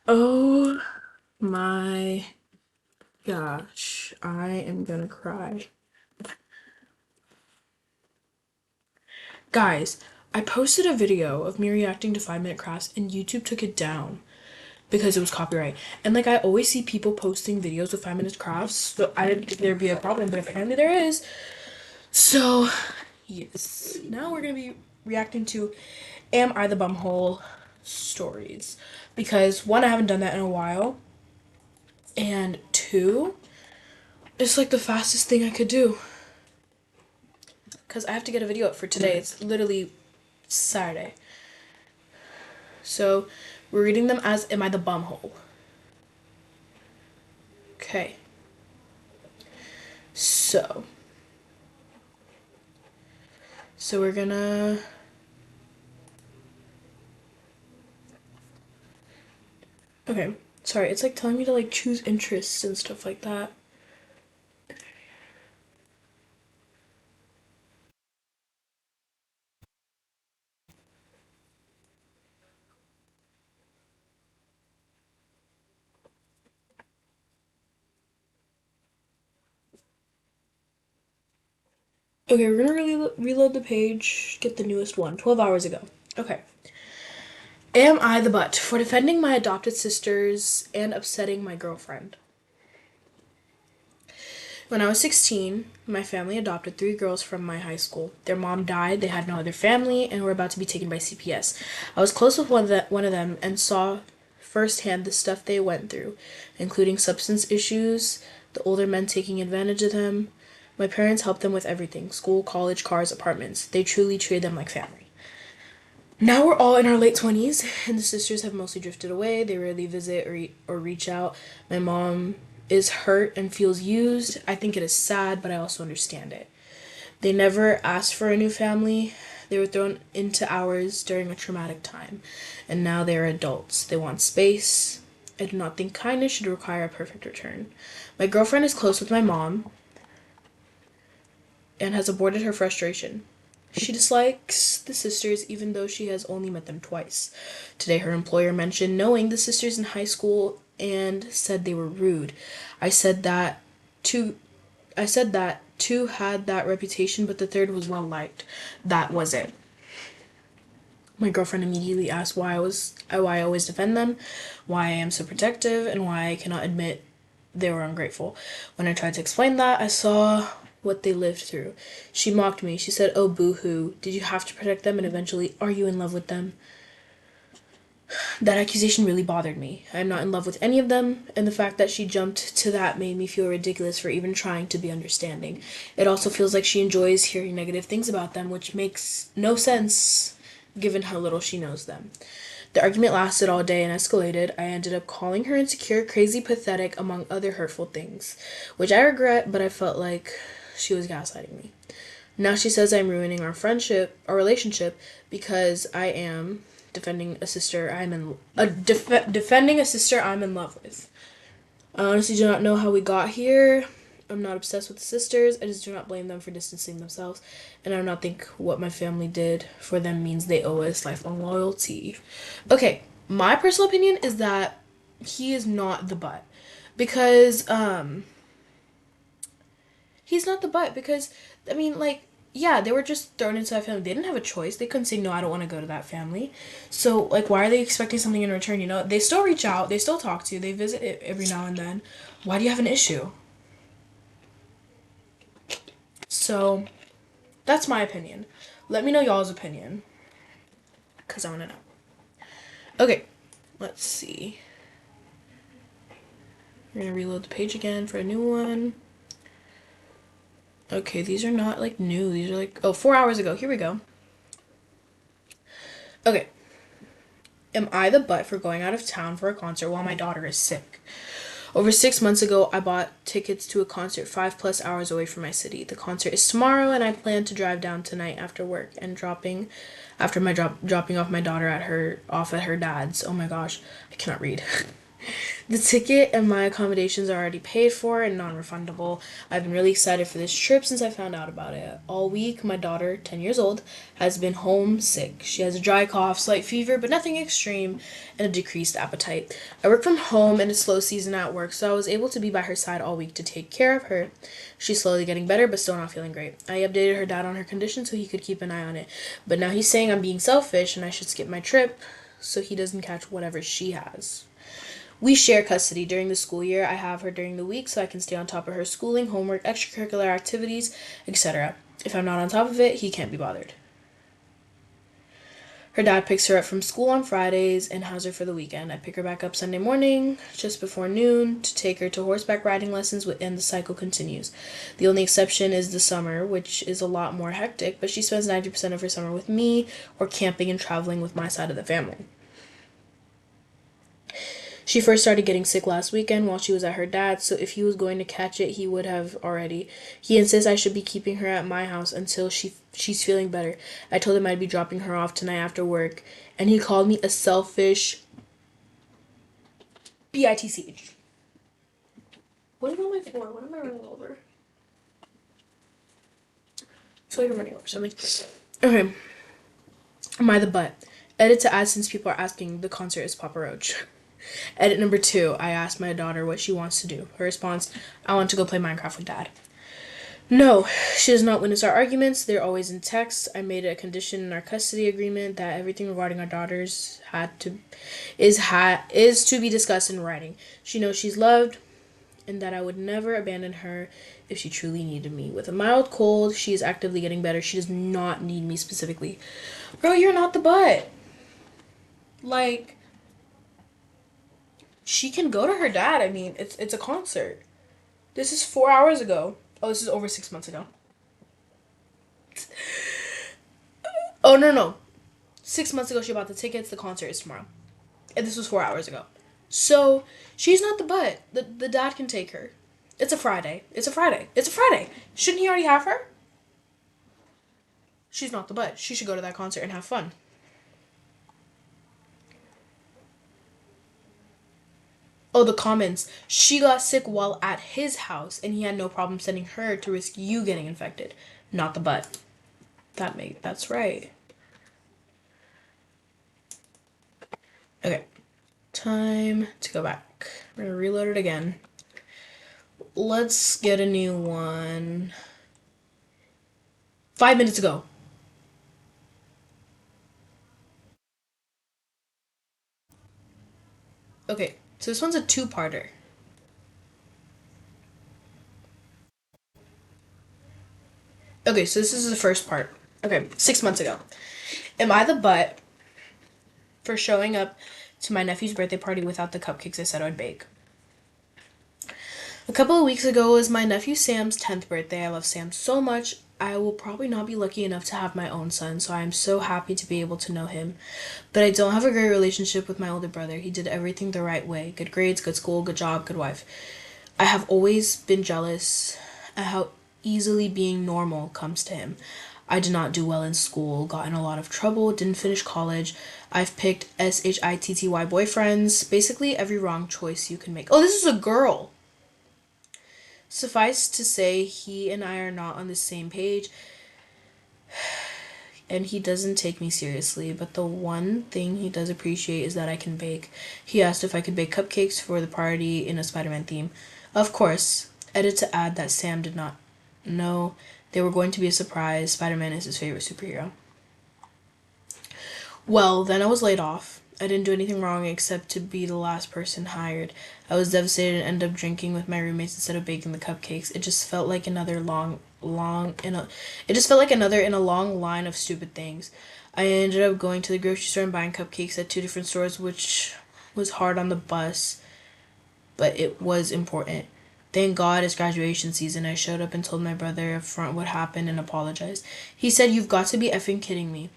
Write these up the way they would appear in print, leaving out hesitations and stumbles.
Oh my gosh, I am gonna cry. Guys, I posted a video of me reacting to 5 minute crafts and YouTube took it down because it was copyright. And like I always see people posting videos with 5 minute crafts, so I didn't think there'd be a problem, but apparently there is. So yes. Now we're gonna be reacting to Am I the Bumhole stories. Because one, I haven't done that in a while. And two, it's like the fastest thing I could do. Because I have to get a video up for today. It's literally Saturday. So we're reading them as Am I the Bumhole? Okay. So. So we're gonna. Okay. Sorry, it's like telling me to like choose interests and stuff like that. Okay, we're gonna reload the page, get the newest one, 12 hours ago. Okay. Am I the butt for defending my adopted sisters and upsetting my girlfriend? When I was 16, my family adopted 3 girls from my high school. Their mom died, they had no other family, and were about to be taken by CPS. I was close with one of them and saw firsthand the stuff they went through, including substance issues, the older men taking advantage of them. My parents helped them with everything: school, college, cars, apartments. They truly treated them like family. Now we're all in our late 20s, and the sisters have mostly drifted away. They rarely visit or reach out. My mom is hurt and feels used. I think it is sad, but I also understand it. They never asked for a new family. They were thrown into ours during a traumatic time, and now they are adults. They want space. I do not think kindness should require a perfect return. My girlfriend is close with my mom and has aborted her frustration. She dislikes the sisters even though she has only met them twice. Today, her employer mentioned knowing the sisters in high school and said they were rude. I said that two I said that two had that reputation, but the third was well liked. That was it. My girlfriend immediately asked why I always defend them, why I am so protective, and why I cannot admit they were ungrateful. When I tried to explain that, I saw what they lived through. She mocked me. She said, "Oh, boo hoo. Did you have to protect them? And eventually, are you in love with them?" That accusation really bothered me. I am not in love with any of them, and the fact that she jumped to that made me feel ridiculous for even trying to be understanding. It also feels like she enjoys hearing negative things about them, which makes no sense given how little she knows them. The argument lasted all day and escalated. I ended up calling her insecure, crazy, pathetic, among other hurtful things, which I regret, but I felt like she was gaslighting me. Now she says I'm ruining our relationship, because I am defending a sister I'm in love with. I honestly do not know how we got here. I'm not obsessed with the sisters. I just do not blame them for distancing themselves, and I do not think what my family did for them means they owe us lifelong loyalty. Okay, my personal opinion is that he is not the butt, because he's not the butt because I mean, like, yeah, they were just thrown into that family. They didn't have a choice. They couldn't say no. I don't want to go to that family. So like, why are they expecting something in return? You know, they still reach out. They still talk to you. They visit it every now and then. Why do you have an issue? So that's my opinion. Let me know y'all's opinion, cause I want to know. Okay, let's see. We're gonna reload the page again for a new one. Okay, these are not like new. These are like, oh, 4 hours ago. Here we go. Okay. Am I the butt for going out of town for a concert while my daughter is sick? Over 6 months ago, I bought tickets to a concert 5+ hours away from my city. The concert is tomorrow, and I plan to drive down tonight after work and dropping off my daughter at her dad's. Oh my gosh, I cannot read. The ticket and my accommodations are already paid for and non-refundable. I've been really excited for this trip since I found out about it. All week, my daughter, 10 years old, has been homesick. She has a dry cough, slight fever, but nothing extreme, and a decreased appetite. I work from home in a slow season at work, so I was able to be by her side all week to take care of her. She's slowly getting better, but still not feeling great. I updated her dad on her condition so he could keep an eye on it, but now he's saying I'm being selfish and I should skip my trip so he doesn't catch whatever she has. We share custody during the school year. I have her during the week so I can stay on top of her schooling, homework, extracurricular activities, etc. If I'm not on top of it, he can't be bothered. Her dad picks her up from school on Fridays and has her for the weekend. I pick her back up Sunday morning, just before noon, to take her to horseback riding lessons, and the cycle continues. The only exception is the summer, which is a lot more hectic, but she spends 90% of her summer with me or camping and traveling with my side of the family. She first started getting sick last weekend while she was at her dad's, so if he was going to catch it, he would have already. He insists I should be keeping her at my house until she's feeling better. I told him I'd be dropping her off tonight after work, and he called me a selfish bitch. What am I on my floor? What am I running over? I feel like I'm running over something. Okay. Am I the butt? Edit to add since people are asking. The concert is Papa Roach. Edit number 2. I asked my daughter what she wants to do. Her response, I want to go play Minecraft with dad. No, she does not witness our arguments. They're always in text. I made a condition in our custody agreement that everything regarding our daughters is to be discussed in writing. She knows she's loved and that I would never abandon her if she truly needed me. With a mild cold, she is actively getting better. She does not need me specifically. Girl, you're not the butt. Like, she can go to her dad. I mean, it's a concert. This is 4 hours ago. Oh, this is over 6 months ago. Oh, no. 6 months ago, she bought the tickets. The concert is tomorrow. And this was 4 hours ago. So, she's not the butt. The dad can take her. It's a Friday. Shouldn't he already have her? She's not the butt. She should go to that concert and have fun. Oh, the comments. She got sick while at his house, and he had no problem sending her to risk you getting infected. Not the butt. That's right. Okay. Time to go back. We're gonna reload it again. Let's get a new one. 5 minutes ago. Okay, so this one's a two-parter. Okay, so this is the first part. Okay, 6 months ago. Am I the butt for showing up to my nephew's birthday party without the cupcakes I said I'd bake? A couple of weeks ago was my nephew Sam's 10th birthday. I love Sam so much. I will probably not be lucky enough to have my own son, so I am so happy to be able to know him. But I don't have a great relationship with my older brother. He did everything the right way: good grades, good school, good job, good wife. I have always been jealous at how easily being normal comes to him. I did not do well in school, got in a lot of trouble, didn't finish college. I've picked shitty boyfriends, basically every wrong choice you can make. Oh, this is a girl! Suffice to say, he and I are not on the same page, and he doesn't take me seriously, but the one thing he does appreciate is that I can bake. He asked if I could bake cupcakes for the party in a Spider-Man theme. Of course, edit to add that Sam did not know they were going to be a surprise. Spider-Man is his favorite superhero. Well, then I was laid off. I didn't do anything wrong except to be the last person hired. I was devastated and ended up drinking with my roommates instead of baking the cupcakes. It just felt like another in a long line of stupid things. I ended up going to the grocery store and buying cupcakes at two different stores, which was hard on the bus, but it was important. Thank God it's graduation season. I showed up and told my brother up front what happened and apologized. He said, "You've got to be effing kidding me."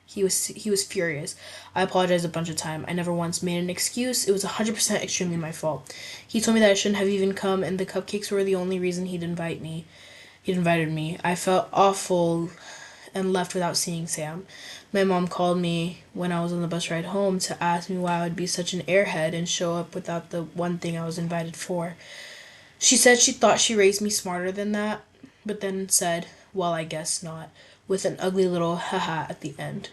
He was furious. I apologized a bunch of times. I never once made an excuse. It was 100% extremely my fault. He told me that I shouldn't have even come, and the cupcakes were the only reason he'd invite me. He'd invited me. I felt awful and left without seeing Sam. My mom called me when I was on the bus ride home to ask me why I would be such an airhead and show up without the one thing I was invited for. She said she thought she raised me smarter than that, but then said, well, I guess not, with an ugly little haha at the end.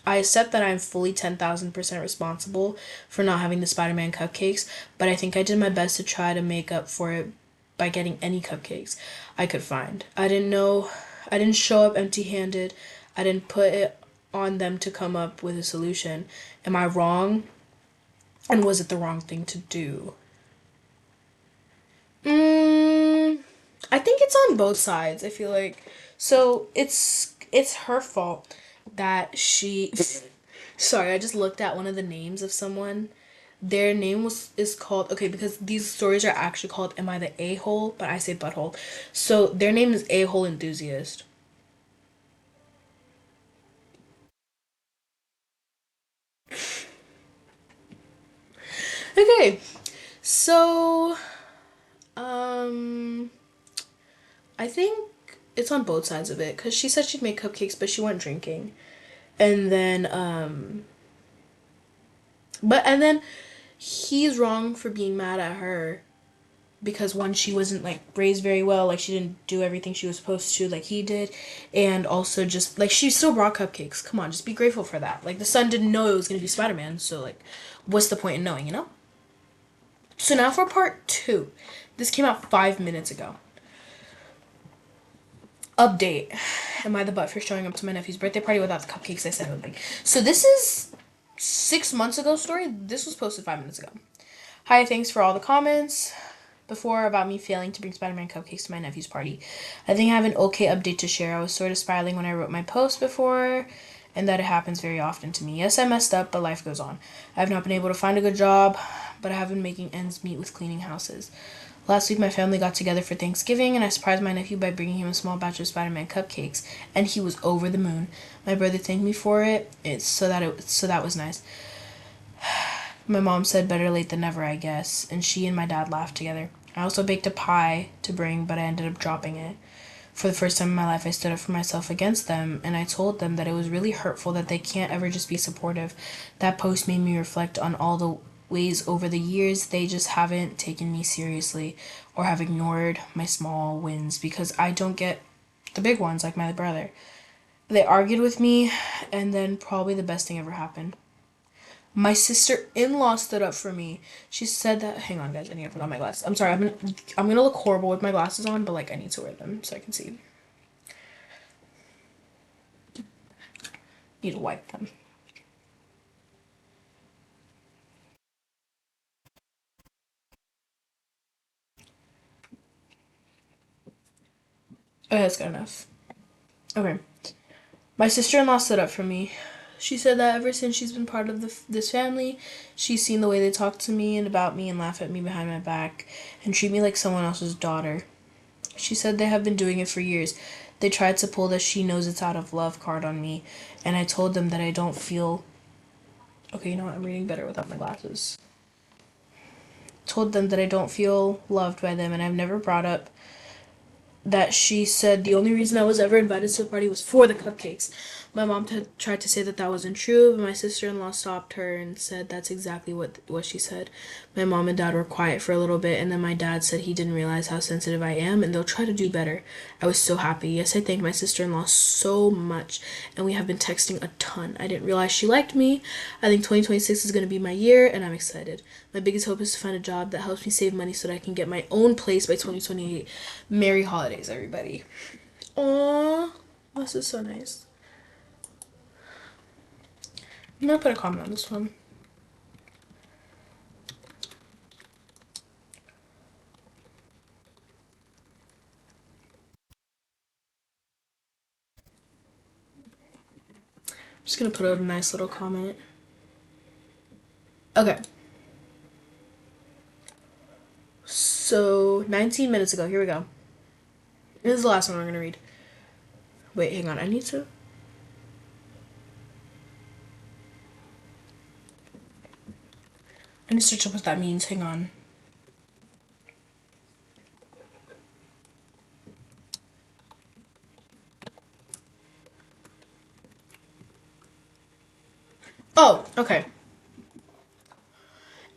I accept that I'm fully 10,000% responsible for not having the Spider Man cupcakes, but I think I did my best to try to make up for it by getting any cupcakes I could find. I didn't show up empty handed. I didn't put it on them to come up with a solution. Am I wrong? And was it the wrong thing to do? Mm, I think it's on both sides. I feel like so it's her fault that she sorry, I just looked at one of the names of someone. Their name was is called okay because these stories are actually called Am I the A-hole? But I say butthole. So their name is A-hole enthusiast. Okay. So um I think it's on both sides of it cuz she said she'd make cupcakes but she went drinking. And then and then he's wrong for being mad at her because one she wasn't like raised very well, like she didn't do everything she was supposed to like he did, and also just like she still brought cupcakes. Come on, just be grateful for that. Like the son didn't know it was going to be Spider-Man, so like what's the point in knowing, you know? So now for part 2. This came out 5 minutes ago. Update. Am I the butt for showing up to my nephew's birthday party without the cupcakes I said I would bring? So this is 6 months ago story. This was posted 5 minutes ago. Hi, thanks for all the comments before about me failing to bring Spider-Man cupcakes to my nephew's party. I think I have an okay update to share. I was sort of spiraling when I wrote my post before, and that it happens very often to me. Yes, I messed up, but life goes on. I have not been able to find a good job, but I have been making ends meet with cleaning houses. Last week, my family got together for Thanksgiving, and I surprised my nephew by bringing him a small batch of Spider-Man cupcakes, and he was over the moon. My brother thanked me for it. So that was nice. My mom said better late than never, I guess, and she and my dad laughed together. I also baked a pie to bring, but I ended up dropping it. For the first time in my life, I stood up for myself against them, and I told them that it was really hurtful that they can't ever just be supportive. That post made me reflect on all the ways over the years they just haven't taken me seriously or have ignored my small wins because I don't get the big ones like my brother. They argued with me, and then probably the best thing ever happened. My sister-in-law stood up for me. She said that. Hang on, guys. I need to put on my glasses. I'm sorry. I'm gonna look horrible with my glasses on, but like I need to wear them so I can see. Need to wipe them. Okay, that's good enough. Okay. My sister-in-law stood up for me. She said that ever since she's been part of this family, she's seen the way they talk to me and about me and laugh at me behind my back and treat me like someone else's daughter. She said they have been doing it for years. They tried to pull the she knows it's out of love card on me, and I told them that I don't feel. Okay, you know what? I'm reading better without my glasses. Told them that I don't feel loved by them, and I've never brought up that she said the only reason I was ever invited to the party was for the cupcakes. My mom tried to say that that wasn't true, but my sister-in-law stopped her and said that's exactly what she said. My mom and dad were quiet for a little bit, and then my dad said he didn't realize how sensitive I am, and they'll try to do better. I was so happy. Yes, I thank my sister-in-law so much, and we have been texting a ton. I didn't realize she liked me. I think 2026 is going to be my year, and I'm excited. My biggest hope is to find a job that helps me save money so that I can get my own place by 2028. Merry holidays, everybody. Aww, this is so nice. I'm gonna put a comment on this one. I'm just gonna put out a nice little comment. Okay. So 19 minutes ago, here we go. This is the last one we're gonna read. Wait, hang on. I need to search up what that means. Hang on. Okay.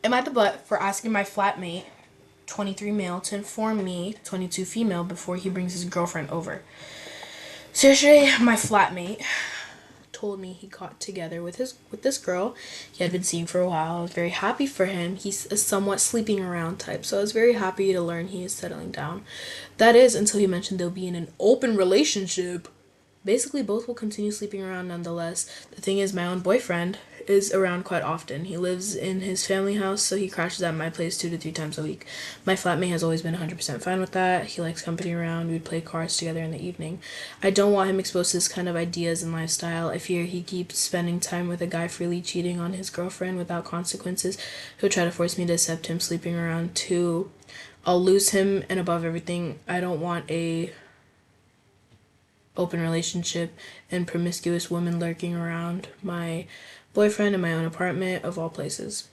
Am I the butt for asking my flatmate, 23 male, to inform me, 22 female, before he brings his girlfriend over? So yesterday, my flatmate told me he got together with this girl he had been seeing for a while. I was very happy for him. He's a somewhat sleeping around type, so I was very happy to learn he is settling down. That is until he mentioned they'll be in an open relationship. Basically, both will continue sleeping around nonetheless. The thing is, my own boyfriend is around quite often. He lives in his family house, so he crashes at my place 2 to 3 times a week. My flatmate has always been 100% fine with that. He likes company around. We'd play cards together in the evening. I don't want him exposed to this kind of ideas and lifestyle. I fear he keeps spending time with a guy freely cheating on his girlfriend without consequences. He'll try to force me to accept him sleeping around too. I'll lose him, and above everything, I don't want a open relationship and promiscuous women lurking around my boyfriend in my own apartment, of all places.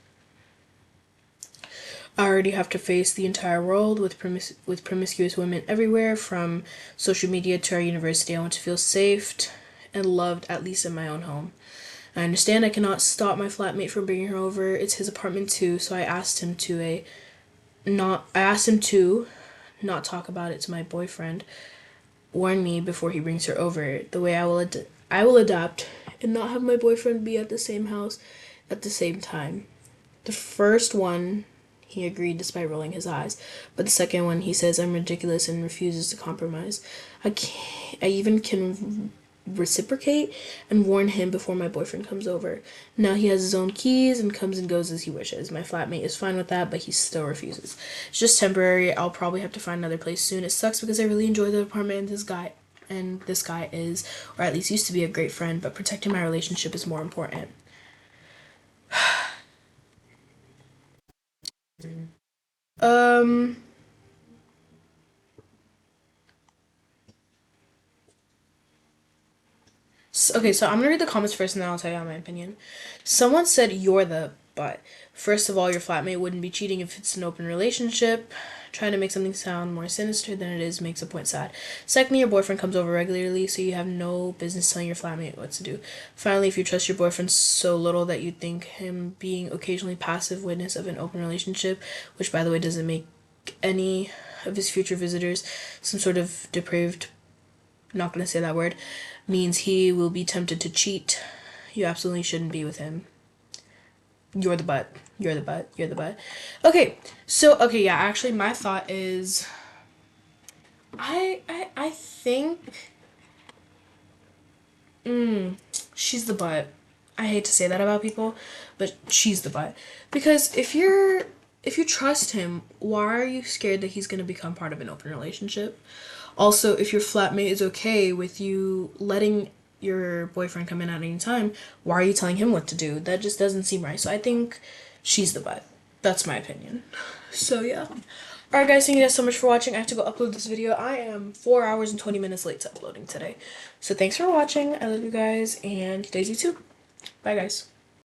I already have to face the entire world with promiscuous women everywhere, from social media to our university. I want to feel safe and loved, at least in my own home. I understand I cannot stop my flatmate from bringing her over. It's his apartment too, so I asked him to not talk about it to my boyfriend. Warn me before he brings her over. The way I will adapt and not have my boyfriend be at the same house at the same time. The first one, he agreed despite rolling his eyes, but the second one, he says I'm ridiculous and refuses to compromise. I even can reciprocate and warn him before my boyfriend comes over. Now he has his own keys and comes and goes as he wishes. My flatmate is fine with that, but he still refuses. It's just temporary. I'll probably have to find another place soon. It sucks because I really enjoy the apartment and this guy is, or at least used to be, a great friend, but protecting my relationship is more important. um Okay, so I'm gonna read the comments first and then I'll tell you my opinion. Someone said you're the butt. First of all, your flatmate wouldn't be cheating if it's an open relationship. Trying to make something sound more sinister than it is makes a point sad. Secondly, your boyfriend comes over regularly, so you have no business telling your flatmate what to do. Finally, if you trust your boyfriend so little that you think him being occasionally passive witness of an open relationship, which by the way doesn't make any of his future visitors some sort of depraved, not gonna say that word, means he will be tempted to cheat, you absolutely shouldn't be with him. You're the butt. You're the butt. You're the butt. Okay, so yeah, actually my thought is I think she's the butt. I hate to say that about people, but she's the butt. Because if you trust him, why are you scared that he's going to become part of an open relationship? Also, if your flatmate is okay with you letting your boyfriend come in at any time, why are you telling him what to do? That just doesn't seem right. So I think she's the butt. That's my opinion. So yeah. Alright guys, thank you guys so much for watching. I have to go upload this video. I am 4 hours and 20 minutes late to uploading today. So thanks for watching. I love you guys, and Daisy too. Bye guys.